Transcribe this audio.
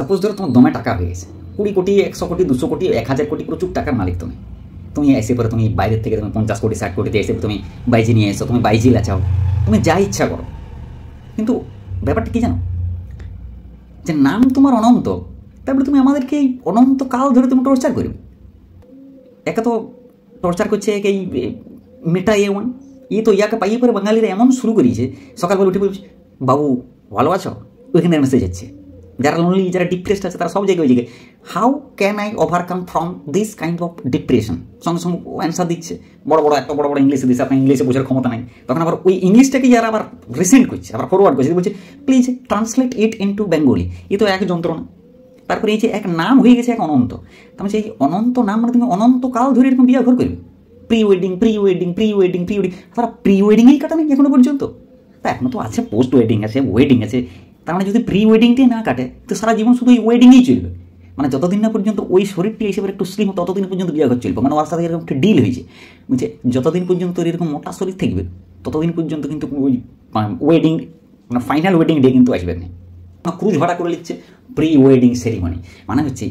suppose ধরো তোমার দমে টাকা হয়ে গেছে 20 কোটি 100 কোটি 200 কোটি 1000 কোটি প্রচুর টাকার মালিক তুমি তুমি এসে পরে তুমি বাইরের থেকে তুমি 50 কোটি 60 কোটিতে এসে তুমি বাইজি নিয়ে এসো তুমি বাইজি লাচাও তুমি যা ইচ্ছা করো কিন্তু ব্যাপারটা কি জানো যে নাম তোমার অনন্ত তারপরে তুমি আমাদেরকে এই অনন্তকাল ধরে তুমি টর্চার করবে একে তো টর্চার করছে এই মেটা A1 তো ইয়াকে পাইয়ে পরে বাঙালিরা এমন শুরু করিয়েছে সকালবেলা উঠে বলছে বাবু ভালো আছো ওইখানে মেসেজ হচ্ছে যারা লোনলি যারা ডিপ্রেসড আছে তারা সব জায়গায় ওই জায়গায় how can I overcome from this kind of depression সঙ্গে সঙ্গে অ্যান্সার দিচ্ছে বড় বড় এত বড় বড় ইংলিশে দিচ্ছে আপনার ইংলিশে বোঝার ক্ষমতা নাই তখন আবার ওই ইংলিশটাকে যারা আবার রিসেন্ট করছে আবার ফরওয়ার্ড করছে বলছে please translate it into Bengali তো এক যন্ত্রণা তারপরে এই যে এক নাম হয়ে গেছে এক অনন্ত তার এই অনন্ত নাম মানে তুমি অনন্তকাল ধরে এরকম বিয়ে ঘর করবে pre wedding pre wedding pre wedding pre wedding তারা প্রি ওয়েডিংয়েই কাটা নেই এখনো পর্যন্ত তা এখনো তো আছে পোস্ট ওয়েডিং আছে ওয়েডিং আছে তার মানে যদি প্রি ওয়েডিংটাই না কাটে তো সারা জীবন শুধু ওই ওয়েডিংয়েই চলবে মানে যতদিন না পর্যন্ত ওই শরীরটি হিসেবে একটু স্লিম ততদিন পর্যন্ত বিয়ে ঘর চলবে মানে ওর সাথে এরকম একটা ডিল হয়েছে বুঝছে যতদিন পর্যন্ত এরকম মোটা শরীর থাকবে ততদিন পর্যন্ত কিন্তু ওই ওয়েডিং মানে ফাইনাল ওয়েডিং ডে কিন্তু আসবে না ক্রুজ ভাড়া করে নিচ্ছে প্রি ওয়েডিং সেরিমনি মানে হচ্ছে